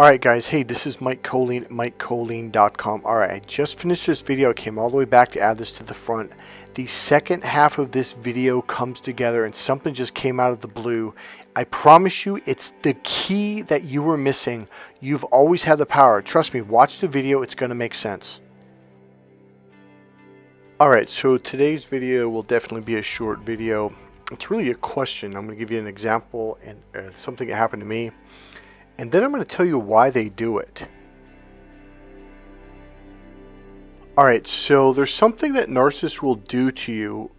Alright guys, hey, this is Mike Colleen at MikeColleen.com. Alright, I just finished this video. I came all the way back to add this to the front. The second half of this video comes together and something just came out of the blue. I promise you, it's the key that you were missing. You've always had the power. Trust me, watch the video, it's going to make sense. Alright, so today's video will definitely be a short video. It's really a question. I'm going to give you an example and something that happened to me. And then I'm going to tell you why they do it. Alright, so there's something that narcissists will do to you.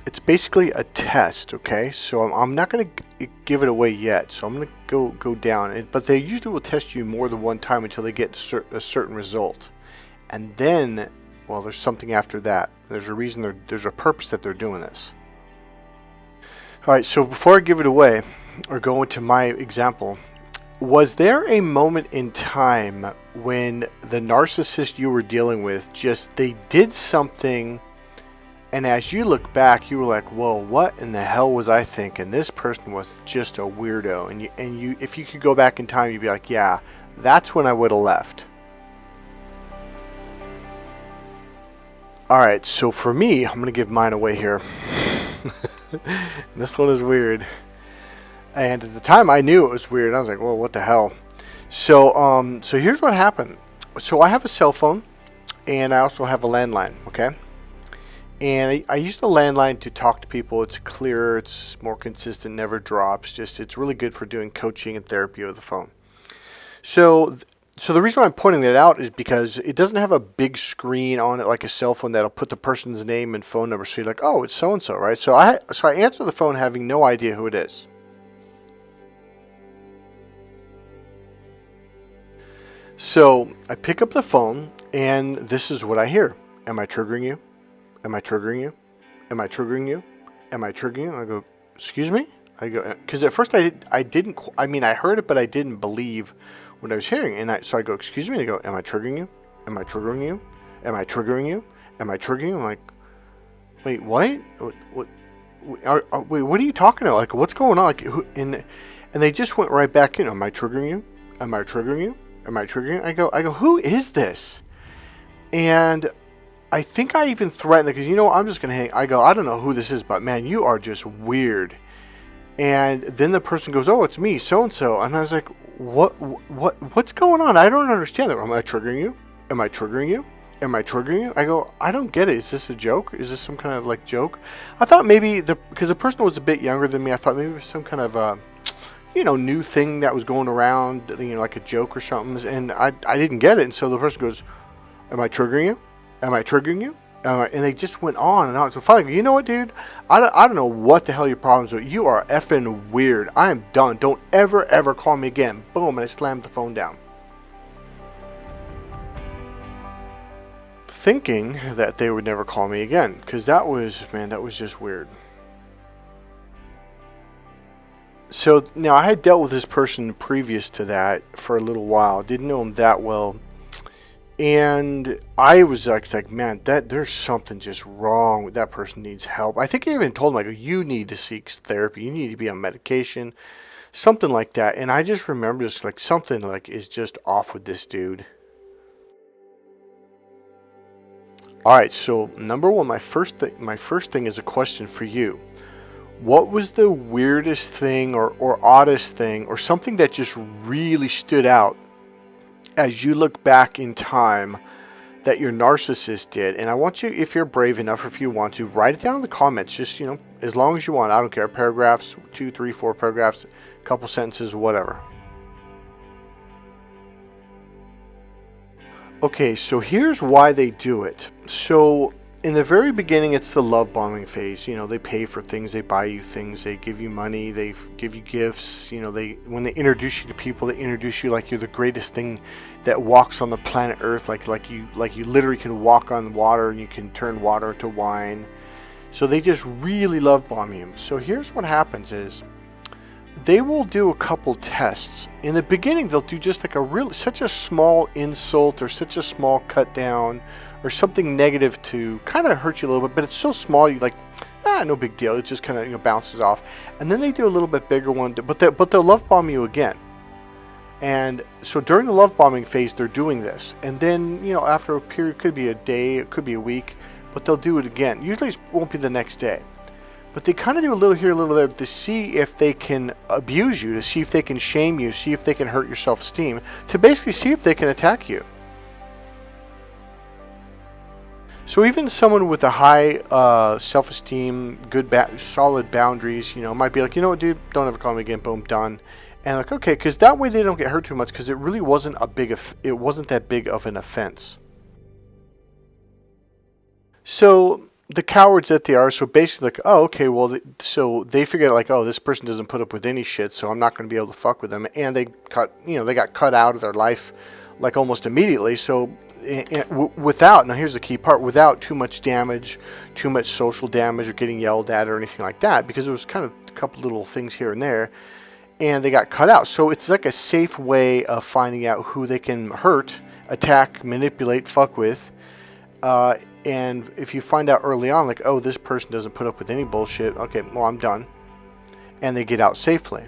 It's basically a test, okay? So I'm not going to give it away yet. So I'm going to go down. But they usually will test you more than one time until they get a certain result. And then, well, there's something after that. There's a reason, there's a purpose that they're doing this. Alright, so before I give it away, or go into my example, was there a moment in time when the narcissist you were dealing with they did something, and as you look back you were like, whoa, what in the hell was I thinking? This person was just a weirdo, and you if you could go back in time, you'd be like, yeah, that's when I would have left. Alright, so for me, I'm gonna give mine away here. This one is weird. And at the time I knew it was weird. I was like, well, what the hell? So so here's what happened. So I have a cell phone and I also have a landline, okay? And I use the landline to talk to people. It's clearer, it's more consistent, never drops. It's really good for doing coaching and therapy over the phone. So the reason why I'm pointing that out is because it doesn't have a big screen on it like a cell phone that'll put the person's name and phone number. So you're like, oh, it's so and so, right? So I answer the phone having no idea who it is. So I pick up the phone and this is what I hear. Am I triggering you? Am I triggering you? Am I triggering you? Am I triggering you? And I go, excuse me? I go, because at first I heard it, but I didn't believe what I was hearing. And so I go, excuse me? And I go, am I triggering you? Am I triggering you? Am I triggering you? Am I triggering you? I'm like, wait, what? Wait, what are you talking about? Like, what's going on? Like, and they just went right back in. Am I triggering you? Am I triggering you? Am I triggering? I go, who is this? And I think I even threatened it because, you know, I'm just going to hang. I go, I don't know who this is, but man, you are just weird. And then the person goes, oh, it's me, so-and-so. And I was like, what's going on? I don't understand that. Am I triggering you? Am I triggering you? Am I triggering you? I go, I don't get it. Is this a joke? Is this some kind of like joke? I thought maybe because the person was a bit younger than me, I thought maybe it was some kind of new thing that was going around, like a joke or something, and I didn't get it. And so the person goes, am I triggering you? Am I triggering you? And they just went on and on. So finally, you know what, dude? I don't know what the hell your problems are. You are effing weird. I am done. Don't ever call me again. Boom, and I slammed the phone down. Thinking that they would never call me again, because that was just weird. So now I had dealt with this person previous to that for a little while. Didn't know him that well. And I was like, man, there's something just wrong. That person needs help. I think I even told him, like, you need to seek therapy. You need to be on medication. Something like that. And I just remember just like something like is just off with this dude. Alright, so number one, my first thing is a question for you. What was the weirdest thing or oddest thing or something that just really stood out as you look back in time that your narcissist did? And I want you, if you're brave enough, or if you want to, write it down in the comments. Just, as long as you want. I don't care. Paragraphs, 2, 3, 4 paragraphs, a couple sentences, whatever. Okay, so here's why they do it. So in the very beginning, it's the love bombing phase. They pay for things, they buy you things, they give you money, they give you gifts. When they introduce you to people, they introduce you like you're the greatest thing that walks on the planet Earth. Like you literally can walk on water and you can turn water into wine. So they just really love bomb you. So here's what happens is they will do a couple tests. In the beginning, they'll do just like such a small insult or such a small cut down or something negative to kind of hurt you a little bit, but it's so small you like, no big deal. It just kind of bounces off, and then they do a little bit bigger one, but they'll love bomb you again. And so during the love bombing phase, they're doing this. And then, after a period, it could be a day, it could be a week, but they'll do it again. Usually it won't be the next day. But they kind of do a little here, a little there to see if they can abuse you, to see if they can shame you, see if they can hurt your self-esteem, to basically see if they can attack you. So even someone with a high self-esteem, good, solid boundaries, might be like, you know what, dude, don't ever call me again, boom, done. And like, okay, because that way they don't get hurt too much, because it really wasn't it wasn't that big of an offense. So the cowards that they are, so basically like, oh, okay, well, so they figured like, oh, this person doesn't put up with any shit, so I'm not going to be able to fuck with them, and they got cut out of their life like almost immediately. So without, now here's the key part, without too much damage, too much social damage, or getting yelled at or anything like that, because it was kind of a couple little things here and there, and they got cut out. So it's like a safe way of finding out who they can hurt, attack, manipulate, fuck with. And if you find out early on, like, oh, this person doesn't put up with any bullshit, okay, well, I'm done. And they get out safely.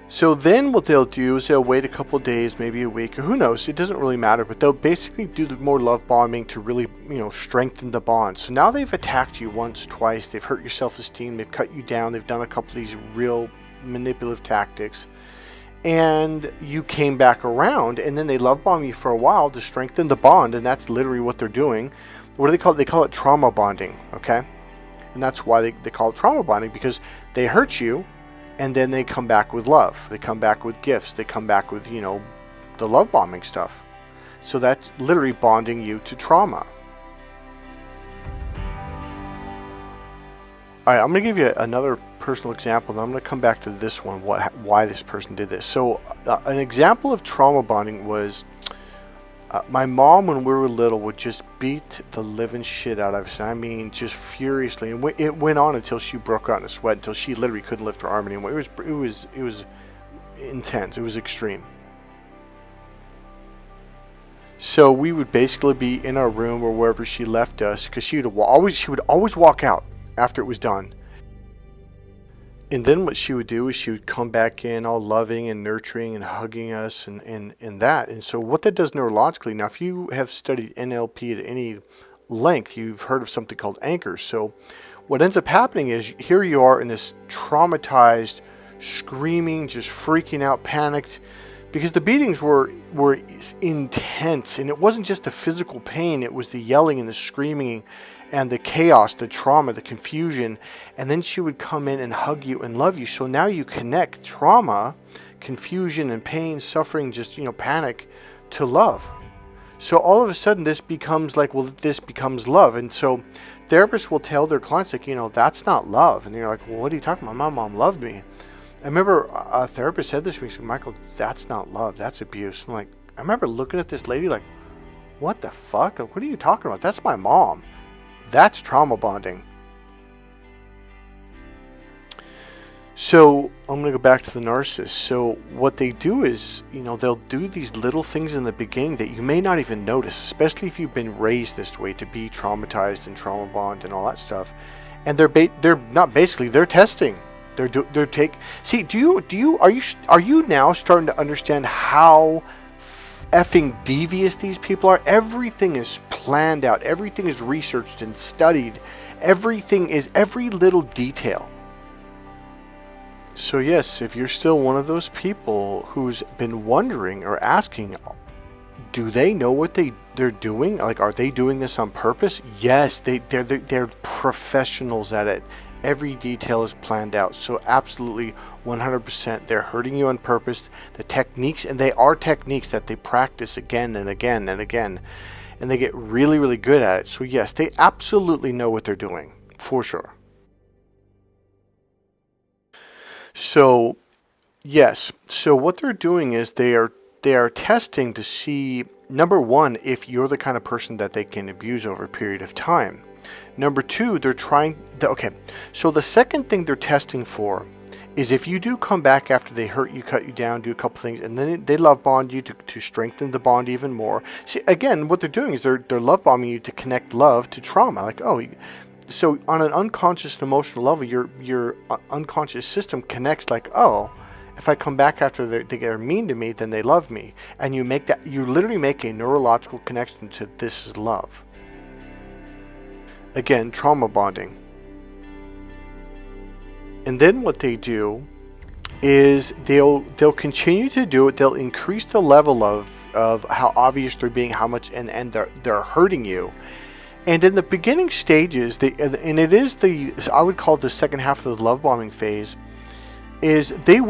So then what they'll do is they'll wait a couple of days, maybe a week, or who knows, it doesn't really matter, but they'll basically do the more love bombing to really, strengthen the bond. So now they've attacked you once, twice, they've hurt your self-esteem, they've cut you down, they've done a couple of these real manipulative tactics, and you came back around, and then they love bomb you for a while to strengthen the bond, and that's literally what they're doing. What do they call it? They call it trauma bonding, okay? And that's why they call it trauma bonding, because they hurt you, and then they come back with love. They come back with gifts. They come back with, the love bombing stuff. So that's literally bonding you to trauma. All right, I'm going to give you another personal example, and I'm going to come back to this one, why this person did this. So an example of trauma bonding was my mom, when we were little, would just beat the living shit out of us. I mean, just furiously. And it went on until she broke out in a sweat, until she literally couldn't lift her arm anymore. It was intense. It was extreme. So we would basically be in our room or wherever she left us, because she would always walk out after it was done. And then what she would do is she would come back in all loving and nurturing and hugging us and that. And so what that does neurologically, now if you have studied NLP at any length, you've heard of something called anchors. So what ends up happening is here you are in this traumatized, screaming, just freaking out, panicked, because the beatings were intense. And it wasn't just the physical pain, it was the yelling and the screaming and the chaos, the trauma, the confusion. And then she would come in and hug you and love you. So now you connect trauma, confusion and pain, suffering, just, panic, to love. So all of a sudden this becomes like, well, this becomes love. And so therapists will tell their clients, like, that's not love. And you're like, well, what are you talking about? My mom loved me. I remember a therapist said this to me, Michael, that's not love, that's abuse. I'm like, I remember looking at this lady like, what the fuck? Like, what are you talking about? That's my mom. That's trauma bonding. So I'm going to go back to the narcissist. So what they do is, they'll do these little things in the beginning that you may not even notice, especially if you've been raised this way, to be traumatized and trauma bond and all that stuff. And they're not basically, they're testing. Are you now starting to understand how effing devious these people are? Everything is planned out. Everything is researched and studied. Everything is every little detail. So yes, if you're still one of those people who's been wondering or asking, do they know what they're doing? Like, are they doing this on purpose? Yes, they're professionals at it. Every detail is planned out. So absolutely 100% they're hurting you on purpose. The techniques, and they are techniques that they practice again and again and again, and they get really, really good at it. So yes, they absolutely know what they're doing, for sure. So yes, so what they're doing is they are testing to see, number one, if you're the kind of person that they can abuse over a period of time. Number two, so the second thing they're testing for is if you do come back after they hurt you, cut you down, do a couple things, and then they love bond you to strengthen the bond even more. See, again, what they're doing is they're love bombing you to connect love to trauma. Like, so on an unconscious and emotional level, your unconscious system connects like, oh, If I come back after they're mean to me, then they love me. And you literally make a neurological connection to this is love. Again, trauma bonding. And then what they do is they'll continue to do it. They'll increase the level of how obvious they're being, how much, and they're hurting you. And in the beginning stages, and it is I would call it the second half of the love bombing phase, is they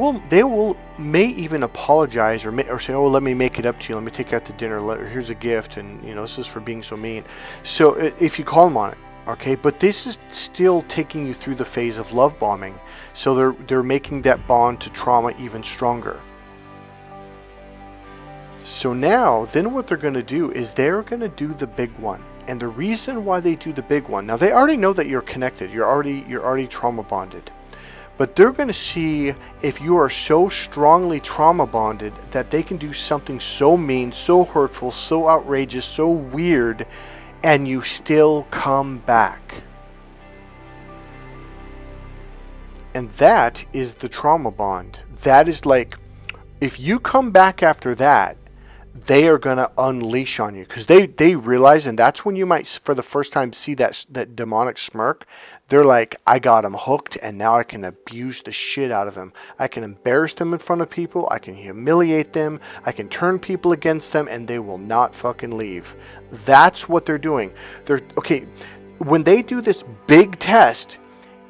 may even apologize or say, oh, let me make it up to you, let me take you out to dinner, here's a gift, and this is for being so mean. So if you call them on it, okay, but this is still taking you through the phase of love bombing. So they're making that bond to trauma even stronger. So now, then what they're going to do is they're going to do the big one. And the reason why they do the big one, now they already know that you're connected, you're already trauma bonded. But they're going to see if you are so strongly trauma bonded that they can do something so mean, so hurtful, so outrageous, so weird, and you still come back. And that is the trauma bond. That is like, if you come back after that, they are going to unleash on you, because they realize, and that's when you might for the first time see that demonic smirk. They're like, I got them hooked, and now I can abuse the shit out of them. I can embarrass them in front of people. I can humiliate them. I can turn people against them, and they will not fucking leave. That's what they're doing. When they do this big test,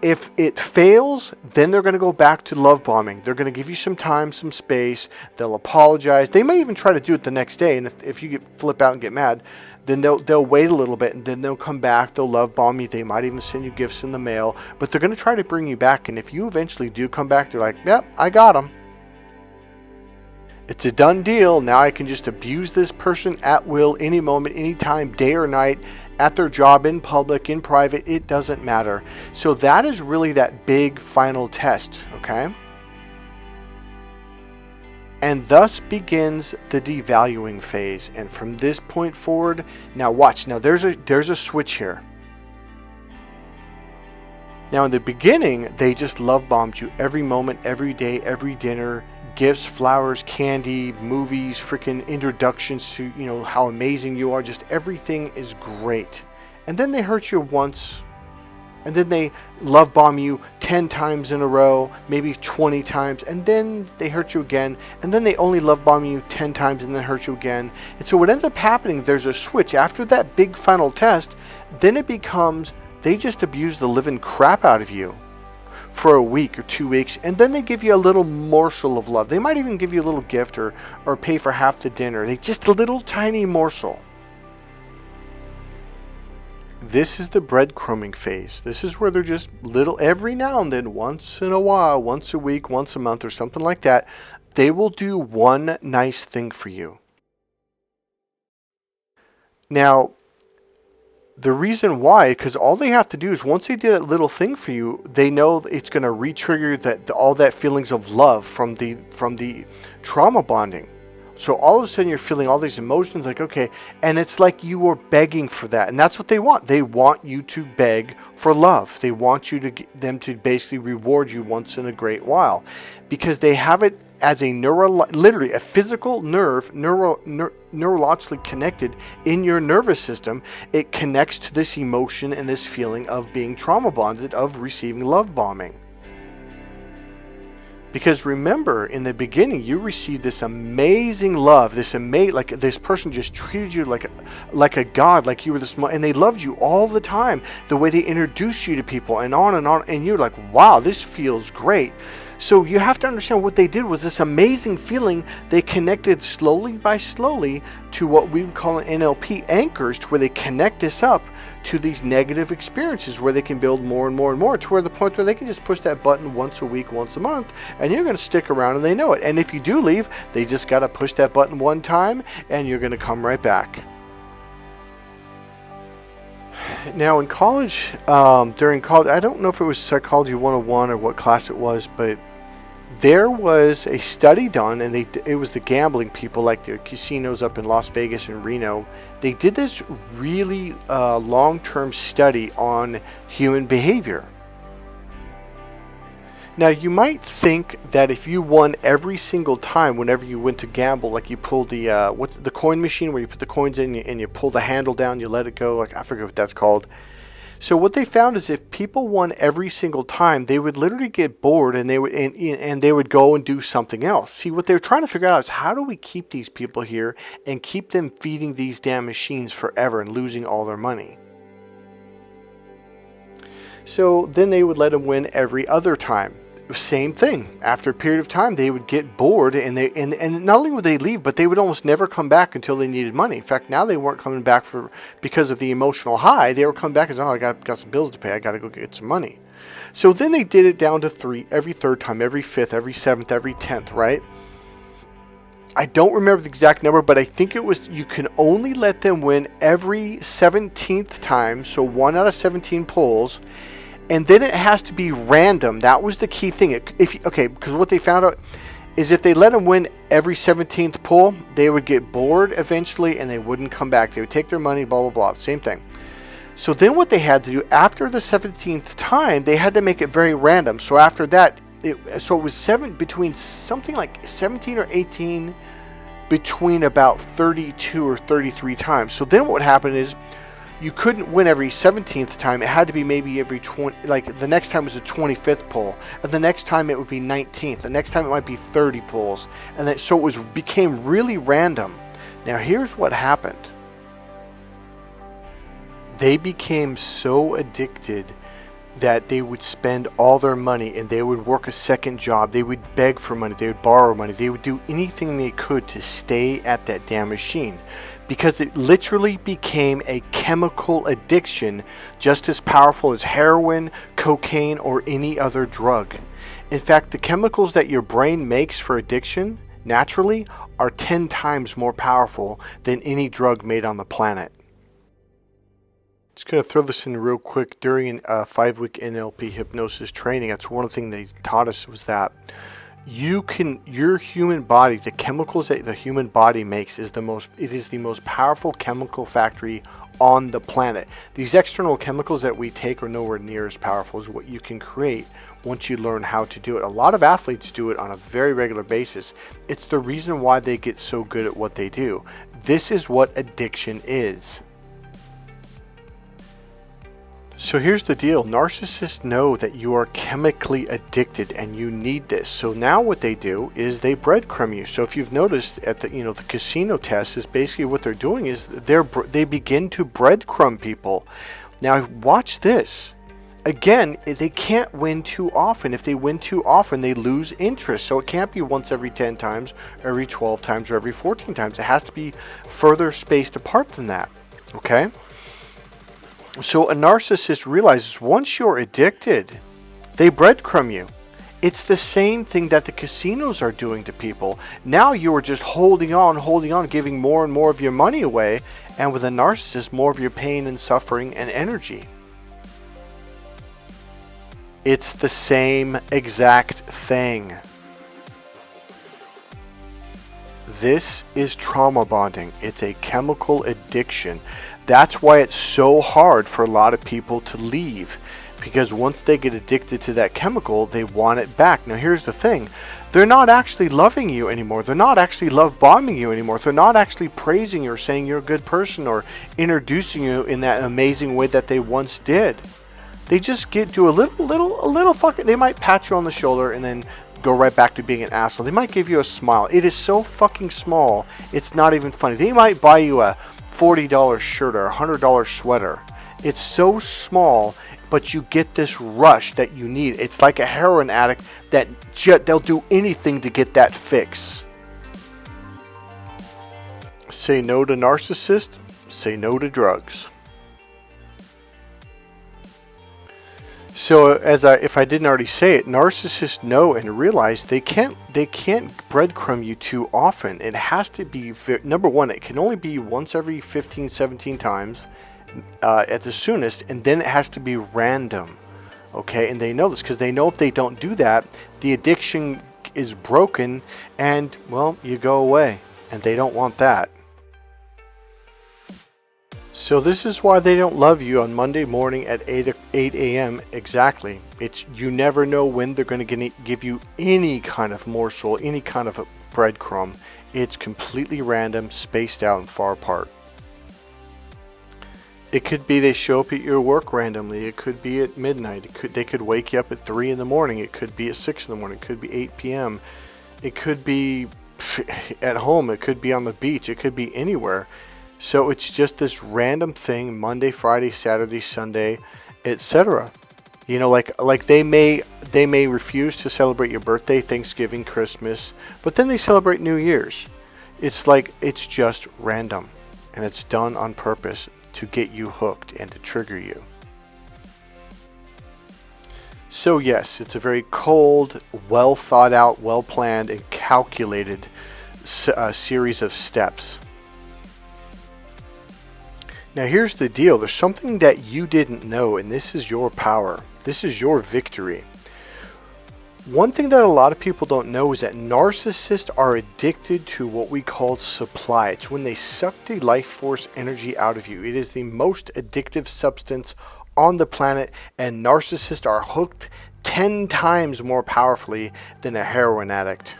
if it fails, then they're going to go back to love bombing. They're going to give you some time, some space. They'll apologize. They may even try to do it the next day. And if you flip out and get mad, then they'll wait a little bit, and then they'll come back. They'll love bomb you. They might even send you gifts in the mail. But they're going to try to bring you back. And if you eventually do come back, they're like, yep, I got them. It's a done deal. Now I can just abuse this person at will, any moment, any time, day or night, at their job, in public, in private, it doesn't matter. So that is really that big final test, okay? And thus begins the devaluing phase. And from this point forward, now watch. Now there's a switch here. Now in the beginning, they just love bombed you every moment, every day, every dinner. Gifts, flowers, candy, movies, freaking introductions to, how amazing you are. Just everything is great. And then they hurt you once. And then they love bomb you 10 times in a row, maybe 20 times. And then they hurt you again. And then they only love bomb you 10 times and then hurt you again. And so what ends up happening, there's a switch. After that big final test, then it becomes, they just abuse the living crap out of you for a week or 2 weeks, and then they give you a little morsel of love. They might even give you a little gift or pay for half the dinner. They just a little tiny morsel. This is the breadcrumbing phase. This is where they're just little, every now and then, once in a while, once a week, once a month, or something like that, they will do one nice thing for you. Now, the reason why, because all they have to do is once they do that little thing for you, they know it's going to re-trigger all that feelings of love from the trauma bonding. So all of a sudden you're feeling all these emotions like, okay, and it's like you were begging for that. And that's what they want. They want you to beg for love. They want them to basically reward you once in a great while, because they have it as a literally a physical nerve, neurologically connected in your nervous system. It connects to this emotion and this feeling of being trauma bonded, of receiving love bombing. Because remember, in the beginning, you received this amazing love, like this person just treated you like a god, like you were this, and they loved you all the time. The way they introduced you to people, and on, and you're like, wow, this feels great. So you have to understand what they did was this amazing feeling. They connected slowly by slowly to what we would call an NLP anchors, to where they connect this up to these negative experiences, where they can build more and more and more, to where the point where they can just push that button once a week, once a month, and you're going to stick around and they know it. And if you do leave, they just got to push that button one time and you're going to come right back. Now in college, during college, I don't know if it was Psychology 101 or what class it was, but there was a study done, and it was the gambling people, like the casinos up in Las Vegas and Reno. They did this really long-term study on human behavior. Now, you might think that if you won every single time whenever you went to gamble, like you pulled the what's the coin machine where you put the coins in and you pull the handle down, you let it go, like I forget what that's called. So what they found is if people won every single time, they would literally get bored and they would go and do something else. See, what they're trying to figure out is how do we keep these people here and keep them feeding these damn machines forever and losing all their money. So then they would let them win every other time. Same thing. After a period of time, they would get bored, and not only would they leave, but they would almost never come back until they needed money. In fact, now they weren't coming back because of the emotional high. They were coming back as, oh, I got some bills to pay. I got to go get some money. So then they did it down to 3 every third time, every fifth, every seventh, every 10th, right? I don't remember the exact number, but I think it was you can only let them win every 17th time, so 1 out of 17 pulls. And then it has to be random. That was the key thing. Because what they found out is if they let them win every 17th pull, they would get bored eventually and they wouldn't come back. They would take their money, blah, blah, blah. Same thing. So then what they had to do after the 17th time, they had to make it very random. So after that, it was between something like 17 or 18 between about 32 or 33 times. So then what would happen is you couldn't win every 17th time. It had to be maybe every 20, like the next time was the 25th pull, and the next time it would be 19th, the next time it might be 30 pulls, and so it became really random. Now here's what happened. They became so addicted that they would spend all their money and they would work a second job. They would beg for money. They would borrow money. They would do anything they could to stay at that damn machine, because it literally became a chemical addiction just as powerful as heroin, cocaine, or any other drug. In fact, the chemicals that your brain makes for addiction naturally are 10 times more powerful than any drug made on the planet. Just going to throw this in real quick. During a 5-week NLP hypnosis training, that's one of the things they taught us was that your human body, the chemicals that the human body makes it is the most powerful chemical factory on the planet. These external chemicals that we take are nowhere near as powerful as what you can create once you learn how to do it. A lot of athletes do it on a very regular basis. It's the reason why they get so good at what they do. This is what addiction is. So here's the deal. Narcissists know that you are chemically addicted and you need this. So now what they do is they breadcrumb you. So if you've noticed at the casino test is basically what they're doing is they begin to breadcrumb people. Now watch this. Again, they can't win too often. If they win too often, they lose interest. So it can't be once every 10 times, every 12 times, or every 14 times. It has to be further spaced apart than that. Okay? So a narcissist realizes once you're addicted, they breadcrumb you. It's the same thing that the casinos are doing to people. Now you are just holding on, giving more and more of your money away, and with a narcissist, more of your pain and suffering and energy. It's the same exact thing. This is trauma bonding. It's a chemical addiction. That's why it's so hard for a lot of people to leave, because once they get addicted to that chemical, they want it back. Now here's the thing. They're not actually loving you anymore. They're not actually love bombing you anymore. They're not actually praising you or saying you're a good person or introducing you in that amazing way that they once did. They just get to a little fucking, they might pat you on the shoulder and then go right back to being an asshole. They might give you a smile. It is so fucking small, it's not even funny. They might buy you a $40 shirt or a $100 sweater. It's so small, but you get this rush that you need. It's like a heroin addict that they'll do anything to get that fix. Say no to narcissist, say no to drugs. So if I didn't already say it, narcissists know and realize they can't breadcrumb you too often. It has to be, number one, it can only be once every 15, 17 times at the soonest, and then it has to be random. Okay, and they know this because they know if they don't do that, the addiction is broken and, well, you go away, and they don't want that. So this is why they don't love you on Monday morning at 8 a.m. exactly. It's you never know when they're going to give you any kind of morsel, any kind of a breadcrumb. It's completely random, spaced out, and far apart. It could be they show up at your work randomly. It could be at midnight. They could wake you up at 3 in the morning. It could be at 6 in the morning. It could be 8 p.m. It could be at home. It could be on the beach. It could be anywhere. So it's just this random thing, Monday, Friday, Saturday, Sunday, etc. You know, like they may refuse to celebrate your birthday, Thanksgiving, Christmas, but then they celebrate New Year's. It's like it's just random, and it's done on purpose to get you hooked and to trigger you. So yes, it's a very cold, well thought out, well planned, and calculated series of steps. Now here's the deal. There's something that you didn't know, and this is your power. This is your victory. One thing that a lot of people don't know is that narcissists are addicted to what we call supply. It's when they suck the life force energy out of you. It is the most addictive substance on the planet, and narcissists are hooked 10 times more powerfully than a heroin addict.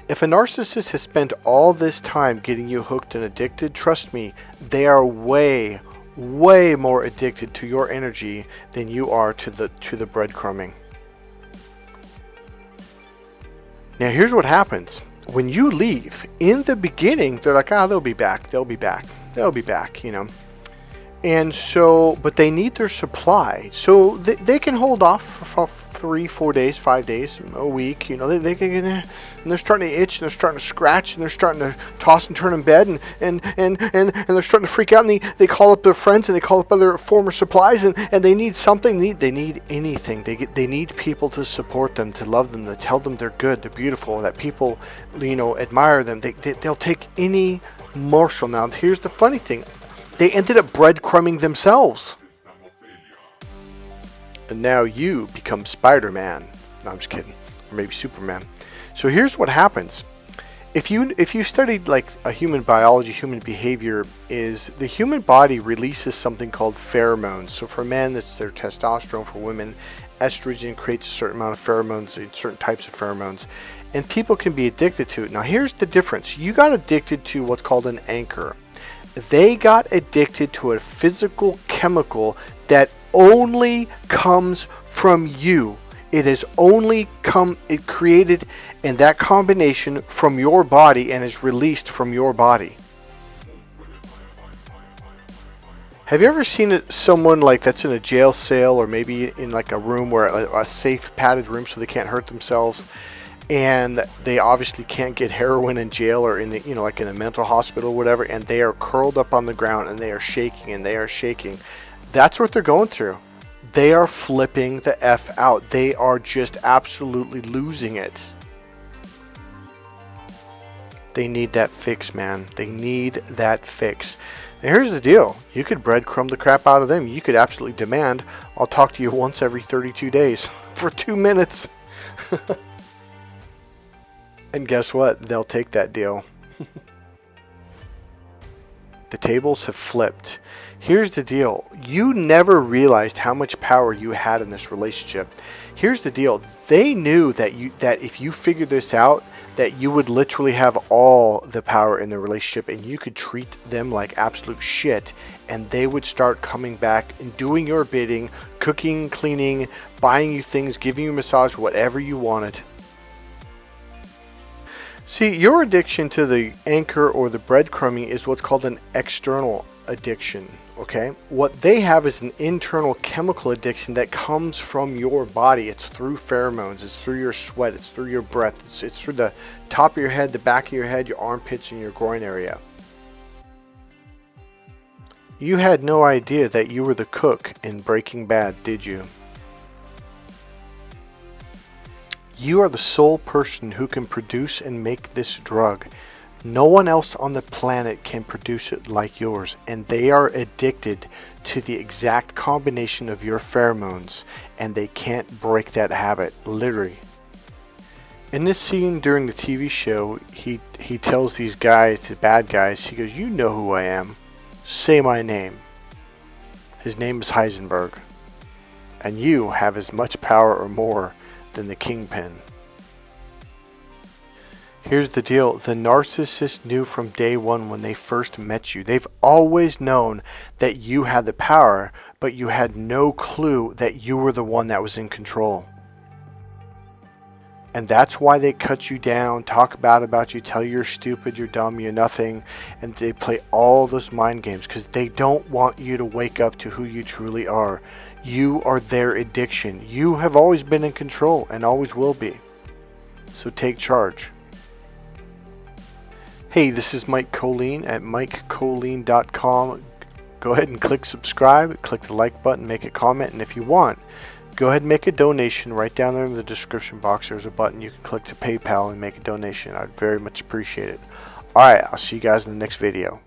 If a narcissist has spent all this time getting you hooked and addicted, trust me, they are way more addicted to your energy than you are to the breadcrumbing. Now here's what happens. When you leave, in the beginning, they're like, they'll be back, you know. And so, but they need their supply. So they can hold off for 3, 4 days, 5 days, a week, you know, they can get in, and they're starting to itch, and they're starting to scratch, and they're starting to toss and turn in bed, and they're starting to freak out, and they call up their friends, and they call up other former supplies, and they need something, they need anything. They need people to support them, to love them, to tell them they're good, they're beautiful, that people, you know, admire them. They'll take any morsel. Now, here's the funny thing. They ended up breadcrumbing themselves. And now you become Spider-Man. No, I'm just kidding. Or maybe Superman. So here's what happens. If you studied like a human biology, human behavior, is the human body releases something called pheromones. So for men, it's their testosterone. For women, estrogen creates a certain amount of pheromones, certain types of pheromones. And people can be addicted to it. Now here's the difference. You got addicted to what's called an anchor. They got addicted to a physical chemical that only comes from you. It has only created in that combination from your body and is released from your body. Have you ever seen someone like that's in a jail cell, or maybe in like a room where a safe padded room so they can't hurt themselves, and they obviously can't get heroin in jail or in the, you know, like in a mental hospital or whatever, and they are curled up on the ground and they are shaking and they are shaking. That's what they're going through. They are flipping the F out. They are just absolutely losing it. They need that fix, man. They need that fix. Now here's the deal. You could breadcrumb the crap out of them. You could absolutely demand, I'll talk to you once every 32 days for 2 minutes. And guess what? They'll take that deal. The tables have flipped. Here's the deal. You never realized how much power you had in this relationship. Here's the deal. They knew that if you figured this out, that you would literally have all the power in the relationship, and you could treat them like absolute shit, and they would start coming back and doing your bidding, cooking, cleaning, buying you things, giving you a massage, whatever you wanted. See, your addiction to the anchor or the breadcrumbing is what's called an external addiction, okay? What they have is an internal chemical addiction that comes from your body. It's through pheromones, it's through your sweat, it's through your breath, it's through the top of your head, the back of your head, your armpits, and your groin area. You had no idea that you were the cook in Breaking Bad, did you? You are the sole person who can produce and make this drug. No one else on the planet can produce it like yours, and they are addicted to the exact combination of your pheromones, and they can't break that habit, literally. In this scene during the TV show, he tells these guys, the bad guys, he goes, "You know who I am." say my name. His name is Heisenberg. And you have as much power or more than the kingpin. Here's the deal. The narcissist knew from day one when they first met you. They've always known that you had the power, but you had no clue that you were the one that was in control. And that's why they cut you down, talk bad about you, tell you you're stupid, you're dumb, you're nothing. And they play all those mind games because they don't want you to wake up to who you truly are. You are their addiction. You have always been in control and always will be. So take charge. Hey, this is Mike Colleen at MikeColleen.com. Go ahead and click subscribe, click the like button, make a comment, and if you want, go ahead and make a donation. Right down there in the description box, there's a button you can click to PayPal and make a donation. I'd very much appreciate it. Alright, I'll see you guys in the next video.